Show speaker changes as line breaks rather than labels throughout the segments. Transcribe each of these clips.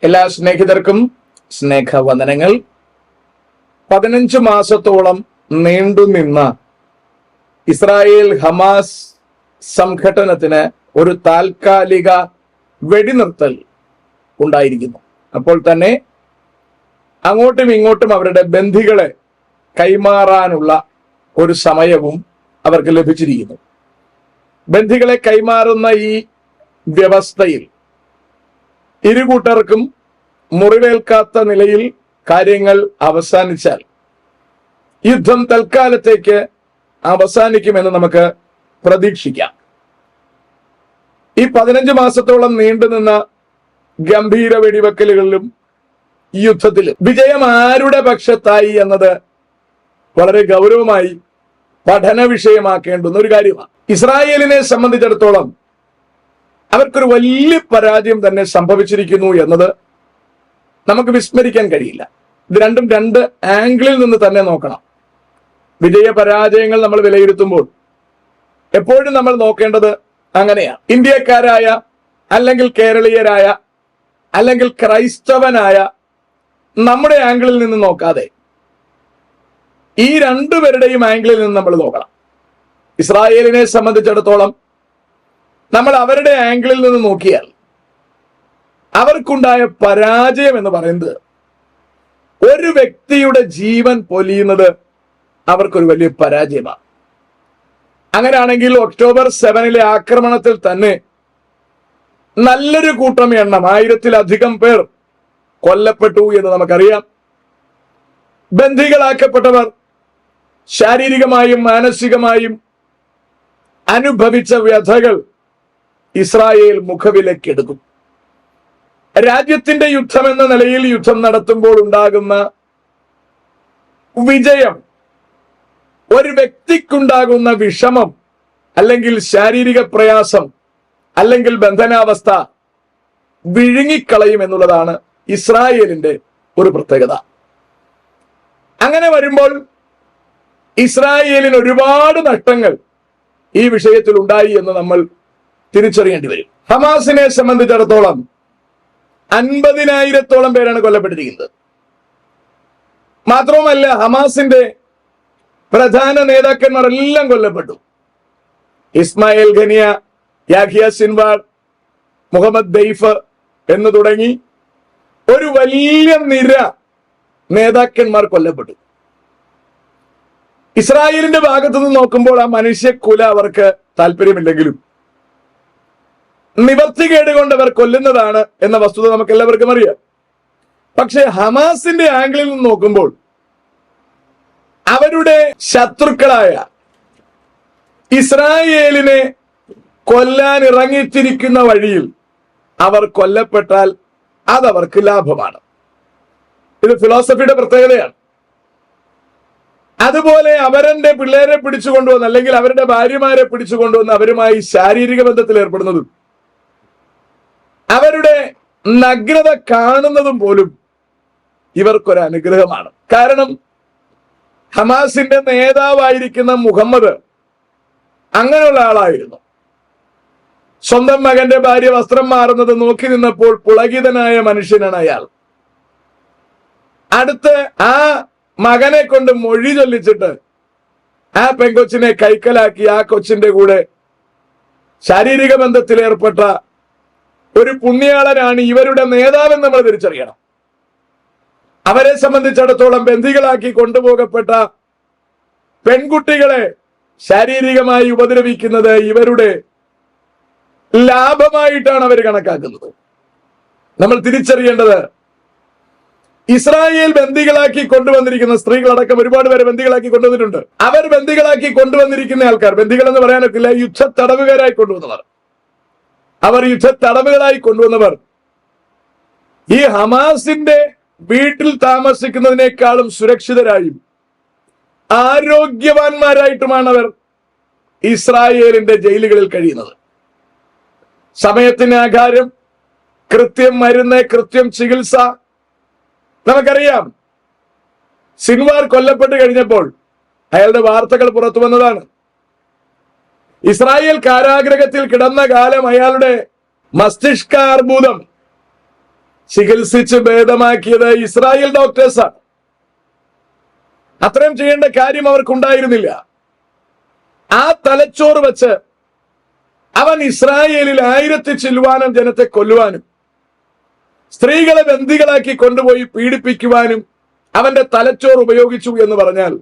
എല്ലാ സ്നേഹിതർക്കും സ്നേഹവന്ദനങ്ങൾ. 15 മാസത്തോളം നീണ്ടുനിന്ന ഇസ്രായേൽ ഹമാസ് സംഘട്ടനത്തിന് ഒരു താൽക്കാലിക വെടിനിർത്തൽ ഉണ്ടായിരിക്കുന്നു. അപ്പോൾ തന്നെ അങ്ങോട്ടും ഇങ്ങോട്ടും അവരുടെ ബന്ധികളെ കൈമാറാനുള്ള ഒരു സമയവും അവർക്ക് ലഭിച്ചിരിക്കുന്നു. ബന്ധികളെ കൈമാറുന്ന ഈ വ്യവസ്ഥയിൽ ഇരുകൂട്ടർക്കും മുറിവേൽക്കാത്ത നിലയിൽ കാര്യങ്ങൾ അവസാനിച്ചാൽ യുദ്ധം തൽക്കാലത്തേക്ക് അവസാനിക്കുമെന്ന് നമുക്ക് പ്രതീക്ഷിക്കാം. ഈ 15 മാസത്തോളം നീണ്ടുനിന്ന ഗംഭീര വെടിവെക്കലുകളിലും യുദ്ധത്തിലും വിജയം ആരുടെ പക്ഷത്തായി എന്നത് വളരെ ഗൗരവമായി പഠന വിഷയമാക്കേണ്ടുന്ന ഒരു കാര്യമാണ്. ഇസ്രായേലിനെ സംബന്ധിച്ചിടത്തോളം അവർക്കൊരു വലിയ പരാജയം തന്നെ സംഭവിച്ചിരിക്കുന്നു എന്നത് നമുക്ക് വിസ്മരിക്കാൻ കഴിയില്ല. ഇത് രണ്ടും രണ്ട് ആംഗിളിൽ നിന്ന് തന്നെ നോക്കണം. വിജയ പരാജയങ്ങൾ നമ്മൾ വിലയിരുത്തുമ്പോൾ എപ്പോഴും നമ്മൾ നോക്കേണ്ടത് അങ്ങനെയാണ്. ഇന്ത്യക്കാരായ അല്ലെങ്കിൽ കേരളീയരായ അല്ലെങ്കിൽ ക്രൈസ്തവനായ നമ്മുടെ ആംഗിളിൽ നിന്ന് നോക്കാതെ ഈ രണ്ടുപേരുടെയും ആംഗിളിൽ നിന്ന് നമ്മൾ നോക്കണം. ഇസ്രായേലിനെ സംബന്ധിച്ചിടത്തോളം നമ്മൾ അവരുടെ ആംഗിളിൽ നിന്ന് നോക്കിയാൽ അവർക്കുണ്ടായ പരാജയം എന്ന് പറയുന്നത് ഒരു വ്യക്തിയുടെ ജീവൻ പൊലിയുന്നത് അവർക്കൊരു വലിയ പരാജയമാണ്. അങ്ങനെയാണെങ്കിൽ ഒക്ടോബർ 7 ആക്രമണത്തിൽ തന്നെ നല്ലൊരു കൂട്ടം എണ്ണം 1000-ലധികം പേർ കൊല്ലപ്പെട്ടു എന്ന് നമുക്കറിയാം. ബന്ധികളാക്കപ്പെട്ടവർ ശാരീരികമായും മാനസികമായും അനുഭവിച്ച വ്യഥകൾ ഇസ്രായേൽ മുഖവിലക്കെടുക്കും. രാജ്യത്തിന്റെ യുദ്ധം എന്ന നിലയിൽ യുദ്ധം നടത്തുമ്പോൾ ഉണ്ടാകുന്ന വിജയം ഒരു വ്യക്തിക്കുണ്ടാകുന്ന വിഷമം അല്ലെങ്കിൽ ശാരീരിക പ്രയാസം അല്ലെങ്കിൽ ബന്ധനാവസ്ഥ വിഴുങ്ങിക്കളയും എന്നുള്ളതാണ് ഇസ്രായേലിന്റെ ഒരു പ്രത്യേകത. അങ്ങനെ വരുമ്പോൾ ഇസ്രായേലിന് ഒരുപാട് നഷ്ടങ്ങൾ ഈ വിഷയത്തിൽ ഉണ്ടായി എന്ന് നമ്മൾ തിരിച്ചറിയേണ്ടി വരും. ഹമാസിനെ സംബന്ധിച്ചിടത്തോളം 50,000-ഓളം പേരാണ് കൊല്ലപ്പെട്ടിരിക്കുന്നത്. മാത്രവുമല്ല, ഹമാസിന്റെ പ്രധാന നേതാക്കന്മാർ എല്ലാം കൊല്ലപ്പെട്ടു. ഇസ്മായിൽ ഖനിയ, യാഹിയ സിൻവാർ, മുഹമ്മദ് ദൈഫ് എന്ന് തുടങ്ങി ഒരു വലിയ നിര നേതാക്കന്മാർ കൊല്ലപ്പെട്ടു. ഇസ്രായേലിന്റെ ഭാഗത്തു നിന്ന് നോക്കുമ്പോൾ ആ മനുഷ്യക്കുല അവർക്ക് താല്പര്യമില്ലെങ്കിലും നിവർത്തികേട് കൊണ്ട് അവർ കൊല്ലുന്നതാണ് എന്ന വസ്തുത നമുക്ക് എല്ലാവർക്കും അറിയാം. പക്ഷെ ഹമാസിന്റെ ആംഗിളിൽ നിന്ന് നോക്കുമ്പോൾ അവരുടെ ശത്രുക്കളായ ഇസ്രായേലിനെ കൊല്ലാൻ ഇറങ്ങിത്തിരിക്കുന്ന വഴിയിൽ അവർ കൊല്ലപ്പെട്ടാൽ അതവർക്ക് ലാഭമാണ്. ഇത് ഫിലോസഫിയുടെ പ്രത്യേകതയാണ്. അതുപോലെ അവരുടെ പിള്ളേരെ പിടിച്ചുകൊണ്ടുവന്ന് അല്ലെങ്കിൽ അവരുടെ ഭാര്യമാരെ പിടിച്ചുകൊണ്ടുവന്ന് അവരുമായി ശാരീരിക ബന്ധത്തിൽ ഏർപ്പെടുന്നതും അവരുടെ നഗ്നത കാണുന്നതും പോലും ഇവർക്കൊരു അനുഗ്രഹമാണ്. കാരണം ഹമാസിന്റെ നേതാവായിരിക്കുന്ന മുഹമ്മദ് അങ്ങനെയുള്ള ആളായിരുന്നു. സ്വന്തം മകന്റെ ഭാര്യ വസ്ത്രം മാറുന്നത് നോക്കി നിന്നപ്പോൾ പുളകിതനായ മനുഷ്യനാണ് അയാൾ. അടുത്ത് ആ മകനെ കൊണ്ട് മൊഴി ചൊല്ലിച്ചിട്ട് ആ പെങ്കൊച്ചിനെ കൈക്കലാക്കി ആ കൊച്ചിന്റെ കൂടെ ശാരീരിക ബന്ധത്തിൽ ഏർപ്പെട്ട ഒരു പുണ്യാളനാണ് ഇവരുടെ നേതാവെന്ന് നമ്മൾ തിരിച്ചറിയണം. അവരെ സംബന്ധിച്ചിടത്തോളം ബന്ധികളാക്കി കൊണ്ടുപോകപ്പെട്ട പെൺകുട്ടികളെ ശാരീരികമായി ഉപദ്രവിക്കുന്നത് ഇവരുടെ ലാഭമായിട്ടാണ് അവർ കണക്കാക്കുന്നത്. നമ്മൾ തിരിച്ചറിയേണ്ടത് ഇസ്രായേൽ ബന്ദികളാക്കി കൊണ്ടുവന്നിരിക്കുന്ന സ്ത്രീകളടക്കം ഒരുപാട് പേരെ ബന്ദികളാക്കി കൊണ്ടുവന്നിട്ടുണ്ട്. അവർ ബന്ദികളാക്കി കൊണ്ടുവന്നിരിക്കുന്ന ആൾക്കാർ, ബന്ദികൾ എന്ന് പറയാനൊക്കില്ല, യുദ്ധ തടവുകാരായി കൊണ്ടുവന്നവർ. അവർ യുദ്ധ തടവുകളായി കൊണ്ടുവന്നവർ ഈ ഹമാസിന്റെ വീട്ടിൽ താമസിക്കുന്നതിനേക്കാളും സുരക്ഷിതരായും ആരോഗ്യവാന്മാരായിട്ടുമാണ് അവർ ഇസ്രായേലിന്റെ ജയിലുകളിൽ കഴിയുന്നത്. സമയത്തിന് ആഹാരം, കൃത്യം മരുന്ന്, കൃത്യം ചികിത്സ. നമുക്കറിയാം, സിൻവാർ കൊല്ലപ്പെട്ട് കഴിഞ്ഞപ്പോൾ അയാളുടെ വാർത്തകൾ പുറത്തു വന്നതാണ്. ഇസ്രായേൽ കാരാഗ്രഹത്തിൽ കിടന്ന കാലം അയാളുടെ മസ്തിഷ്കാർബുദം ചികിത്സിച്ച് ഭേദമാക്കിയത് ഇസ്രായേൽ ഡോക്ടേഴ്സാണ്. അത്രയും ചെയ്യേണ്ട കാര്യം അവർക്കുണ്ടായിരുന്നില്ല. ആ തലച്ചോറ് വെച്ച് അവൻ ഇസ്രായേലിൽ 1000 ചില്ലുവാനും ജനത്തെ കൊല്ലുവാനും സ്ത്രീകളെ ബന്ദികളാക്കി കൊണ്ടുപോയി പീഡിപ്പിക്കുവാനും അവന്റെ തലച്ചോറ് ഉപയോഗിച്ചു എന്ന് പറഞ്ഞാൽ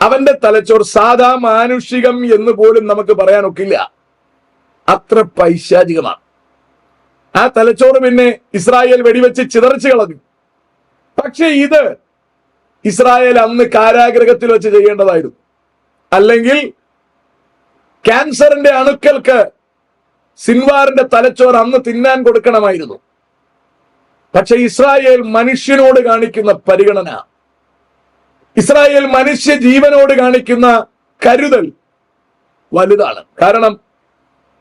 അവന്റെ തലച്ചോർ സാധാ മാനുഷികം എന്ന് പോലും നമുക്ക് പറയാനൊക്കില്ല. അത്ര പൈശാചികമാണ് ആ തലച്ചോറ്. പിന്നെ ഇസ്രായേൽ വെടിവെച്ച് ചിതറിച്ചു കളഞ്ഞു. പക്ഷെ ഇത് ഇസ്രായേൽ അന്ന് കാരാഗ്രഹത്തിൽ വെച്ച് ചെയ്യേണ്ടതായിരുന്നു. അല്ലെങ്കിൽ ക്യാൻസറിന്റെ അണുക്കൾക്ക് സിൻവാറിന്റെ തലച്ചോറ് അന്ന് തിന്നാൻ കൊടുക്കണമായിരുന്നു. പക്ഷെ ഇസ്രായേൽ മനുഷ്യനോട് കാണിക്കുന്ന പരിഗണന, ഇസ്രായേൽ മനുഷ്യ ജീവനോട് കാണിക്കുന്ന കരുതൽ വലുതാണ്. കാരണം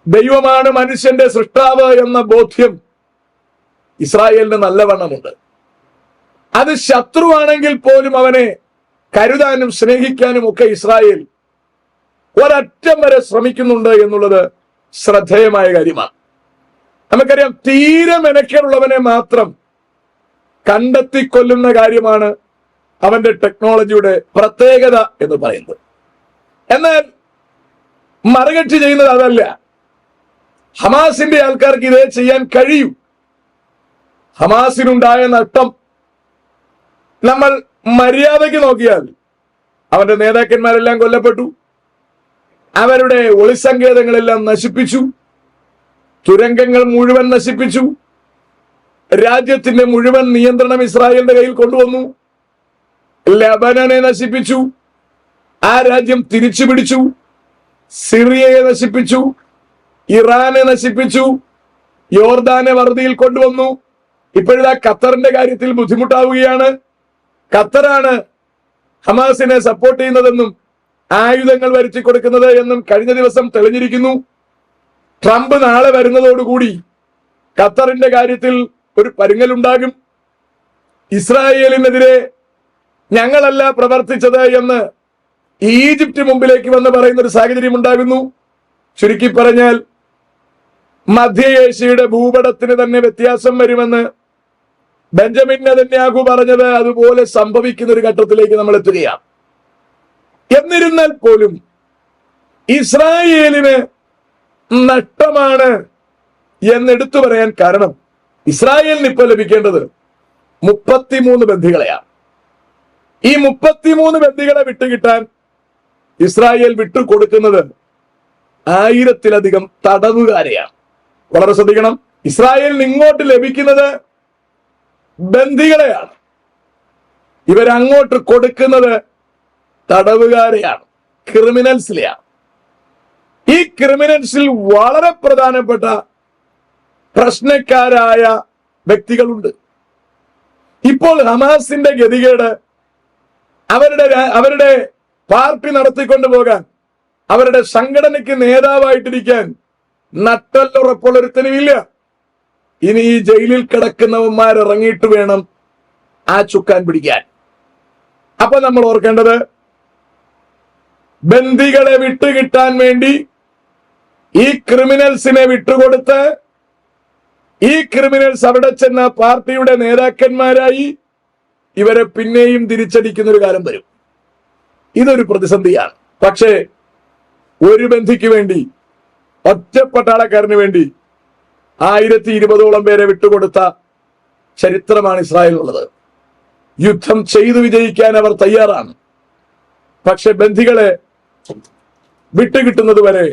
ദൈവമാണ് മനുഷ്യന്റെ സൃഷ്ടാവ് എന്ന ബോധ്യം ഇസ്രായേലിന് നല്ലവണ്ണമുണ്ട്. അത് ശത്രുവാണെങ്കിൽ പോലും അവനെ കരുതാനും സ്നേഹിക്കാനും ഒക്കെ ഇസ്രായേൽ ഒരറ്റം വരെ ശ്രമിക്കുന്നുണ്ട് എന്നുള്ളത് ശ്രദ്ധേയമായ കാര്യമാണ്. നമുക്കറിയാം, തീരെ മെനക്കേടുള്ളവനെ മാത്രം കണ്ടെത്തിക്കൊല്ലുന്ന കാര്യമാണ് അവന്റെ ടെക്നോളജിയുടെ പ്രത്യേകത എന്ന് പറയുന്നത്. എന്നാൽ മറുകക്ഷി ചെയ്യുന്നത് അതല്ല. ഹമാസിന്റെ ആൾക്കാർക്ക് ഇതേ ചെയ്യാൻ കഴിയും. ഹമാസിനുണ്ടായ നഷ്ടം നമ്മൾ മര്യാദയ്ക്ക് നോക്കിയാൽ അവന്റെ നേതാക്കന്മാരെല്ലാം കൊല്ലപ്പെട്ടു, അവരുടെ ഒളിസങ്കേതങ്ങളെല്ലാം നശിപ്പിച്ചു, തുരങ്കങ്ങൾ മുഴുവൻ നശിപ്പിച്ചു, രാജ്യത്തിന്റെ മുഴുവൻ നിയന്ത്രണം ഇസ്രായേലിന്റെ കയ്യിൽ കൊണ്ടുവന്നു, ലെബനനെ നശിപ്പിച്ചു, ആ രാജ്യം തിരിച്ചു പിടിച്ചു, സിറിയയെ നശിപ്പിച്ചു, ഇറാനെ നശിപ്പിച്ചു, യോർദാനെ വറുതിയിൽ കൊണ്ടുവന്നു. ഇപ്പോഴിതാ ഖത്തറിന്റെ കാര്യത്തിൽ ബുദ്ധിമുട്ടാവുകയാണ്. ഖത്തറാണ് ഹമാസിനെ സപ്പോർട്ട് ചെയ്യുന്നതെന്നും ആയുധങ്ങൾ വരുത്തി കൊടുക്കുന്നത് എന്നും കഴിഞ്ഞ ദിവസം തെളിഞ്ഞിരിക്കുന്നു. ട്രംപ് നാളെ വരുന്നതോടുകൂടി ഖത്തറിന്റെ കാര്യത്തിൽ ഒരു പരുങ്ങലുണ്ടാകും. ഇസ്രായേലിനെതിരെ ഞങ്ങളല്ല പ്രവർത്തിച്ചത് എന്ന് ഈജിപ്റ്റ് മുമ്പിലേക്ക് വന്ന് പറയുന്ന ഒരു സാഹചര്യം ഉണ്ടാകുന്നു. ചുരുക്കി പറഞ്ഞാൽ മധ്യ ഏഷ്യയുടെ ഭൂപടത്തിന് തന്നെ വ്യത്യാസം വരുമെന്ന് ബെഞ്ചമിൻ നെതന്യാഹു പറഞ്ഞത് അതുപോലെ സംഭവിക്കുന്ന ഒരു ഘട്ടത്തിലേക്ക് നമ്മൾ എത്തുകയാണ്. എന്നിരുന്നാൽ പോലും ഇസ്രായേലിന് നഷ്ടമാണ് എന്നെടുത്തു പറയാൻ കാരണം ഇസ്രായേലിന് ഇപ്പോൾ ലഭിക്കേണ്ടത് 33 ബന്ദികളെയാണ്. ഈ 33 ബന്ദികളെ വിട്ടുകിട്ടാൻ ഇസ്രായേൽ വിട്ടുകൊടുക്കുന്നത് 1000-ലധികം തടവുകാരെയാണ്. വളരെ ശ്രദ്ധിക്കണം, ഇസ്രായേലിന് ഇങ്ങോട്ട് ലഭിക്കുന്നത് ബന്ദികളെയാണ്, ഇവരങ്ങോട്ട് കൊടുക്കുന്നത് തടവുകാരെയാണ്, ക്രിമിനൽസിലെയാണ്. ഈ ക്രിമിനൽസിൽ വളരെ പ്രധാനപ്പെട്ട പ്രശ്നക്കാരായ വ്യക്തികളുണ്ട്. ഇപ്പോൾ ഹമാസിന്റെ ഗതികേട് അവരുടെ പാർട്ടി നടത്തിക്കൊണ്ടു പോകാൻ, അവരുടെ സംഘടനയ്ക്ക് നേതാവായിട്ടിരിക്കാൻ നട്ടല്ലുറപ്പുള്ളൊരുത്തനുമില്ല. ഇനി ഈ ജയിലിൽ കിടക്കുന്നവന്മാർ ഇറങ്ങിയിട്ട് വേണം ആ ചുക്കാൻ പിടിക്കാൻ. അപ്പൊ നമ്മൾ ഓർക്കേണ്ടത്, ബന്ദികളെ വിട്ടുകിട്ടാൻ വേണ്ടി ഈ ക്രിമിനൽസിനെ വിട്ടുകൊടുത്ത് ഈ ക്രിമിനൽസ് അവിടെ ചെന്ന പാർട്ടിയുടെ നേതാക്കന്മാരായി ഇവരെ പിന്നെയും തിരിച്ചടിക്കുന്ന ഒരു കാലം വരും. ഇതൊരു പ്രതിസന്ധിയാണ്. പക്ഷേ ഒരു ബന്ധിക്ക് വേണ്ടി, ഒറ്റ പട്ടാളക്കാരന് വേണ്ടി 1020ഓളം പേരെ വിട്ടുകൊടുത്ത ചരിത്രമാണ് ഇസ്രായേലിനുള്ളത്. യുദ്ധം ചെയ്തു വിജയിക്കാൻ അവർ തയ്യാറാണ്. പക്ഷെ ബന്ധികളെ വിട്ടുകിട്ടുന്നത് വരെ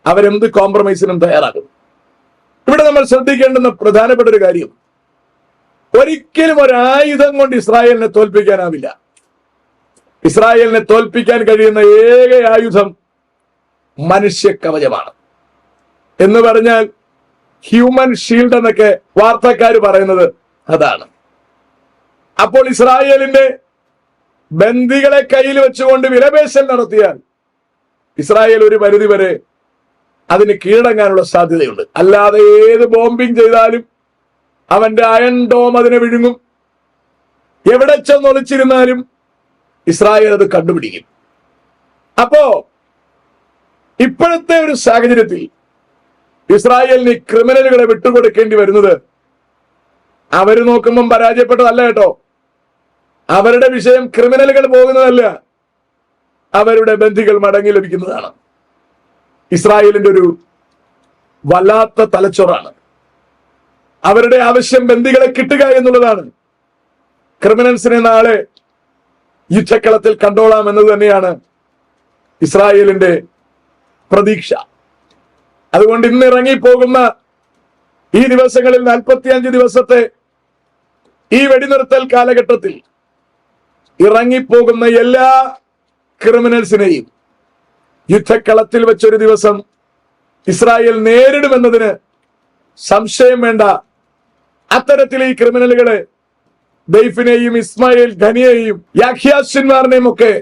അവരെന്ത് കോംപ്രമൈസിനും തയ്യാറാകും. ഇവിടെ നമ്മൾ ശ്രദ്ധിക്കേണ്ടുന്ന പ്രധാനപ്പെട്ട ഒരു കാര്യം, ഒരിക്കലും ഒരായുധം കൊണ്ട് ഇസ്രായേലിനെ തോൽപ്പിക്കാനാവില്ല. ഇസ്രായേലിനെ തോൽപ്പിക്കാൻ കഴിയുന്ന ഏക ആയുധം മനുഷ്യ കവചമാണ്. എന്ന് പറഞ്ഞാൽ ഹ്യൂമൻ ഷീൽഡ് എന്നൊക്കെ വാർത്തക്കാർ പറയുന്നത് അതാണ്. അപ്പോൾ ഇസ്രായേലിന്റെ ബന്ദികളെ കയ്യിൽ വെച്ചുകൊണ്ട് വിലപേശൽ നടത്തിയാൽ ഇസ്രായേൽ ഒരു പരിധി വരെ അതിന് കീഴടങ്ങാനുള്ള സാധ്യതയുണ്ട്. അല്ലാതെ ഏത് ബോംബിംഗ് ചെയ്താലും അവന്റെ അയൺ ഡോം അതിനെ വിഴുങ്ങും. എവിടെ ചെന്നൊളിച്ചിരുന്നാലും ഇസ്രായേൽ അത് കണ്ടുപിടിക്കും. അപ്പോ ഇപ്പോഴത്തെ ഒരു സാഹചര്യത്തിൽ ഇസ്രായേലിന് ക്രിമിനലുകളെ വിട്ടുകൊടുക്കേണ്ടി വരുന്നത് അവര് നോക്കുമ്പം പരാജയപ്പെട്ടതല്ല കേട്ടോ. അവരുടെ വിഷയം ക്രിമിനലുകൾ പോകുന്നതല്ല, അവരുടെ ബന്ധികൾ മടങ്ങി ലഭിക്കുന്നതാണ്. ഇസ്രായേലിന്റെ ഒരു വല്ലാത്ത തലച്ചോറാണ്. അവരുടെ ആവശ്യം ബന്ധികളെ കിട്ടുക എന്നുള്ളതാണ്. ക്രിമിനൽസിനെ നാളെ യുദ്ധക്കളത്തിൽ കണ്ടോളാം എന്നത് തന്നെയാണ് ഇസ്രായേലിന്റെ പ്രതീക്ഷ. അതുകൊണ്ട് ഇന്ന് ഇറങ്ങിപ്പോകുന്ന ഈ ദിവസങ്ങളിൽ 45 ദിവസത്തെ ഈ വെടിനിർത്തൽ കാലഘട്ടത്തിൽ ഇറങ്ങിപ്പോകുന്ന എല്ലാ ക്രിമിനൽസിനെയും യുദ്ധക്കളത്തിൽ വെച്ചൊരു ദിവസം ഇസ്രായേൽ നേരിടുമെന്നതിന് സംശയം വേണ്ട. അത്തരത്തിൽ ഈ ക്രിമിനലുകളെ ദൈഫിനെയും ഇസ്മായിൽ ഖനിയെയും യാഹ്യാസിന്മാറിനെയും ഒക്കെ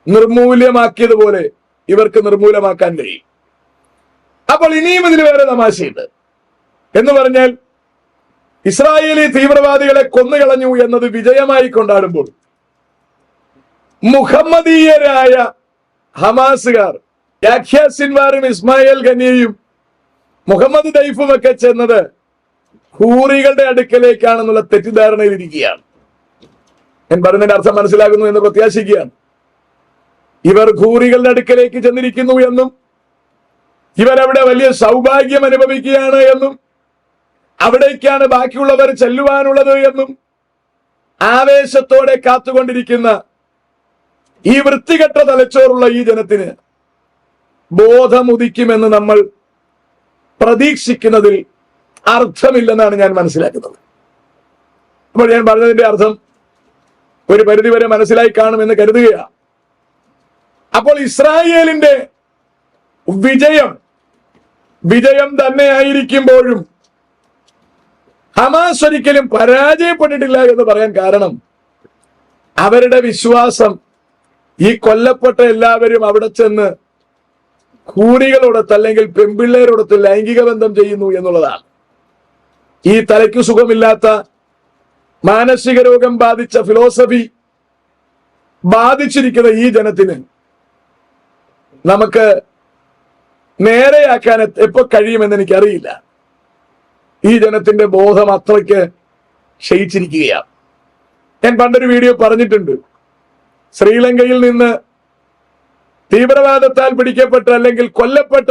നിർമൂല്യമാക്കിയതുപോലെ ഇവർക്ക് നിർമൂലമാക്കാൻ കഴിയും. അപ്പോൾ ഇനിയും ഇതിൽ വേറെ തമാശയുണ്ട്. എന്ന് പറഞ്ഞാൽ ഇസ്രായേലി തീവ്രവാദികളെ കൊന്നുകളഞ്ഞു എന്നത് വിജയമായി കൊണ്ടാടുമ്പോൾ മുഹമ്മദീയരായ ഹമാസുകാർ യാഹ്യാസിന്മാരും ഇസ്മായിൽ ഖനിയയും മുഹമ്മദ് ദൈഫും ഒക്കെ ചെന്നത് ഹൂറികളുടെ അടുക്കലേക്കാണെന്നുള്ള തെറ്റിദ്ധാരണയിൽ ഇരിക്കുകയാണ്. ഞാൻ പറഞ്ഞതിന്റെ അർത്ഥം മനസ്സിലാകുന്നു എന്ന് പ്രത്യാശിക്കുകയാണ്. ഇവർ ഹൂറികളുടെ അടുക്കലേക്ക് ചെന്നിരിക്കുന്നു എന്നും ഇവരവിടെ വലിയ സൗഭാഗ്യം അനുഭവിക്കുകയാണ് എന്നും അവിടേക്കാണ് ബാക്കിയുള്ളവർ ചെല്ലുവാനുള്ളത് എന്നും ആവേശത്തോടെ കാത്തുകൊണ്ടിരിക്കുന്ന ഈ വൃത്തികെട്ട തലച്ചോറുള്ള ഈ ജനത്തിന് ബോധമുദിക്കുമെന്ന് നമ്മൾ പ്രതീക്ഷിക്കുന്നതിൽ അർത്ഥമില്ലെന്നാണ് ഞാൻ മനസ്സിലാക്കുന്നത്. അപ്പോൾ ഞാൻ പറഞ്ഞതിന്റെ അർത്ഥം ഒരു പരിധിവരെ മനസ്സിലായി കാണുമെന്ന് കരുതുകയാണ്. അപ്പോൾ ഇസ്രായേലിന്റെ വിജയം തന്നെയായിരിക്കുമ്പോഴും ഹമാസ് ഒരിക്കലും പരാജയപ്പെട്ടിട്ടില്ല എന്ന് പറയാൻ കാരണം അവരുടെ വിശ്വാസം ഈ കൊല്ലപ്പെട്ട എല്ലാവരും അവിടെ ചെന്ന് കൂറികളോടൊത്ത് അല്ലെങ്കിൽ പെൺപിള്ളേരോടൊത്ത് ലൈംഗിക ബന്ധം ചെയ്യുന്നു എന്നുള്ളതാണ്. ഈ തലയ്ക്ക് സുഖമില്ലാത്ത മാനസിക രോഗം ബാധിച്ച ഫിലോസഫി ബാധിച്ചിരിക്കുന്ന ഈ ജനത്തിന് നമുക്ക് നേരെയാക്കാൻ എപ്പോ കഴിയുമെന്ന് എനിക്കറിയില്ല. ഈ ജനത്തിന്റെ ബോധം അത്രയ്ക്ക് ക്ഷയിച്ചിരിക്കുകയാണ്. ഞാൻ പണ്ടൊരു വീഡിയോ പറഞ്ഞിട്ടുണ്ട്. ശ്രീലങ്കയിൽ നിന്ന് തീവ്രവാദത്താൽ പിടിക്കപ്പെട്ട അല്ലെങ്കിൽ കൊല്ലപ്പെട്ട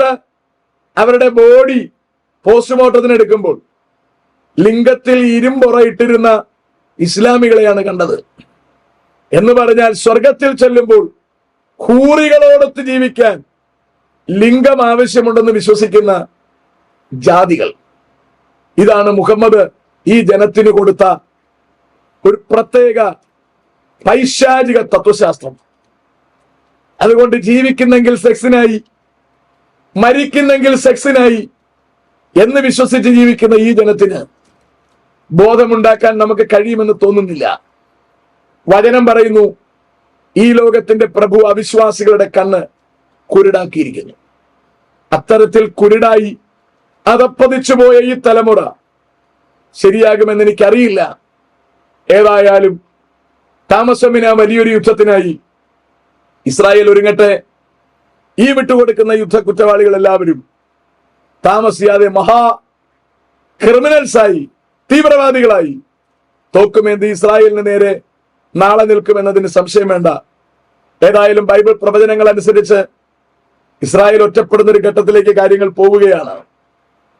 അവരുടെ ബോഡി പോസ്റ്റ്മോർട്ടത്തിന് എടുക്കുമ്പോൾ ലിംഗത്തിൽ ഇരുമ്പുറ ഇട്ടിരുന്ന ഇസ്ലാമികളെയാണ് കണ്ടത്. എന്ന് പറഞ്ഞാൽ സ്വർഗത്തിൽ ചെല്ലുമ്പോൾ ഹൂറികളോടൊത്ത് ജീവിക്കാൻ ലിംഗം ആവശ്യമുണ്ടെന്ന് വിശ്വസിക്കുന്ന ജാതികൾ. ഇതാണ് മുഹമ്മദ് ഈ ജനത്തിന് കൊടുത്ത ഒരു പ്രത്യേക പൈശാചിക തത്വശാസ്ത്രം. അതുകൊണ്ട് ജീവിക്കുന്നെങ്കിൽ സെക്സിനായി, മരിക്കുന്നെങ്കിൽ സെക്സിനായി എന്ന് വിശ്വസിച്ച് ജീവിക്കുന്ന ഈ ജനത്തിന് ബോധമുണ്ടാക്കാൻ നമുക്ക് കഴിയുമെന്ന് തോന്നുന്നില്ല. വചനം പറയുന്നു, ഈ ലോകത്തിന്റെ പ്രഭു അവിശ്വാസികളുടെ കണ്ണ് കുരുടാക്കിയിരിക്കുന്നു. അത്തരത്തിൽ കുരുടായി അതപ്പതിച്ചു പോയ ഈ തലമുറ ശരിയാകുമെന്ന് എനിക്കറിയില്ല. ഏതായാലും താമസമിന വലിയൊരു യുദ്ധത്തിനായി ഇസ്രായേൽ ഒരുങ്ങട്ടെ. ഈ വിട്ടുകൊടുക്കുന്ന യുദ്ധ കുറ്റവാളികൾ എല്ലാവരും താമസിയാതെ മഹാ ക്രിമിനൽസായി, തീവ്രവാദികളായി തോക്കുമേന്തി ഇസ്രായേലിന് നേരെ നാളെ നിൽക്കുമെന്നതിന് സംശയം വേണ്ട. ഏതായാലും ബൈബിൾ പ്രവചനങ്ങൾ അനുസരിച്ച് ഇസ്രായേൽ ഒറ്റപ്പെടുന്ന ഒരു ഘട്ടത്തിലേക്ക് കാര്യങ്ങൾ പോവുകയാണ്.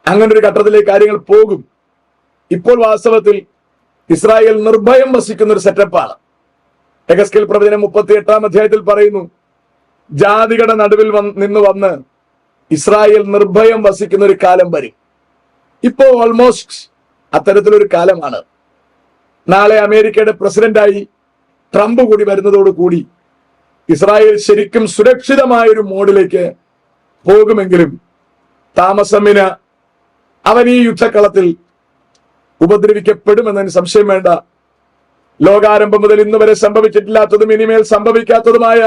അങ്ങനെ ഒരു ഘട്ടത്തിലേക്ക് കാര്യങ്ങൾ പോകും. ഇപ്പോൾ വാസ്തവത്തിൽ ഇസ്രായേൽ നിർഭയം വസിക്കുന്ന ഒരു സെറ്റപ്പാണ്. എഹെസ്കേൽ പ്രവചനം 38-ാം അധ്യായത്തിൽ പറയുന്നു, ജാതികളുടെ നടുവിൽ നിന്ന് വന്ന് ഇസ്രായേൽ നിർഭയം വസിക്കുന്ന ഒരു കാലം വരും. ഇപ്പോ ഓൾമോസ്റ്റ് അത്തരത്തിലൊരു കാലമാണ്. നാളെ അമേരിക്കയുടെ പ്രസിഡന്റായി ട്രംപ് കൂടി വരുന്നതോടുകൂടി ഇസ്രായേൽ ശരിക്കും സുരക്ഷിതമായ ഒരു മോഡിലേക്ക് പോകുമെങ്കിലും താമസമിന അവൻ ഈ യുദ്ധക്കളത്തിൽ ഉപദ്രവിക്കപ്പെടുമെന്നതിന് സംശയം വേണ്ട. ലോകാരംഭം മുതൽ ഇന്ന് വരെ സംഭവിച്ചിട്ടില്ലാത്തതും ഇനിമേൽ സംഭവിക്കാത്തതുമായ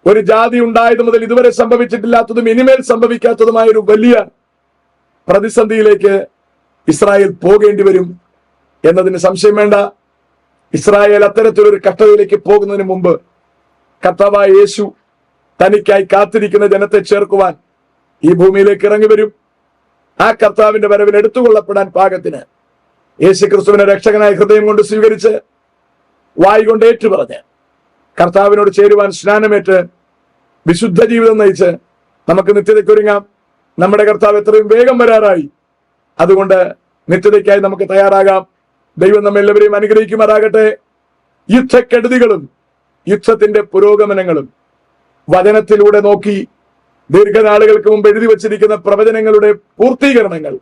ഒരു ജാതി ഉണ്ടായത് മുതൽ ഇതുവരെ സംഭവിച്ചിട്ടില്ലാത്തതും ഇനിമേൽ സംഭവിക്കാത്തതുമായ ഒരു വലിയ പ്രതിസന്ധിയിലേക്ക് ഇസ്രായേൽ പോകേണ്ടി വരും എന്നതിന് സംശയം വേണ്ട. ഇസ്രായേൽ അത്തരത്തിലൊരു കഷ്ടതയിലേക്ക് പോകുന്നതിന് മുമ്പ് കർത്താവായ യേശു തനിക്കായി കാത്തിരിക്കുന്ന ജനത്തെ ചേർക്കുവാൻ ഈ ഭൂമിയിലേക്ക് ഇറങ്ങി വരും. ആ കർത്താവിന്റെ വരവിൽ എടുത്തുകൊള്ളപ്പെടാൻ പാകത്തിന് യേശുക്രിസ്തുവിനെ രക്ഷകനായ ഹൃദയം കൊണ്ട് സ്വീകരിച്ച് വായ് കൊണ്ട് ഏറ്റുപറഞ്ഞ് കർത്താവിനോട് ചേരുവാൻ സ്നാനമേറ്റ് വിശുദ്ധ ജീവിതം നയിച്ച് നമുക്ക് നിത്യതയ്ക്കൊരുങ്ങാം. നമ്മുടെ കർത്താവ് എത്രയും വേഗം വരാറായി. അതുകൊണ്ട് നിത്യതയ്ക്കായി നമുക്ക് തയ്യാറാകാം. ദൈവം നമ്മെല്ലാവരെയും അനുഗ്രഹിക്കുമാറാകട്ടെ. യുദ്ധക്കെടുതികളും യുദ്ധത്തിന്റെ പുരോഗമനങ്ങളും വചനത്തിലൂടെ നോക്കി ദീർഘനാളുകൾക്ക് മുമ്പ് എഴുതി വച്ചിരിക്കുന്ന പ്രവചനങ്ങളുടെ പൂർത്തീകരണങ്ങൾ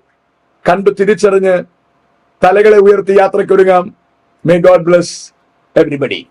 കണ്ടു തിരിച്ചറിഞ്ഞ് തലകളെ ഉയർത്തി യാത്രയ്ക്കൊരുങ്ങാം. May God bless everybody.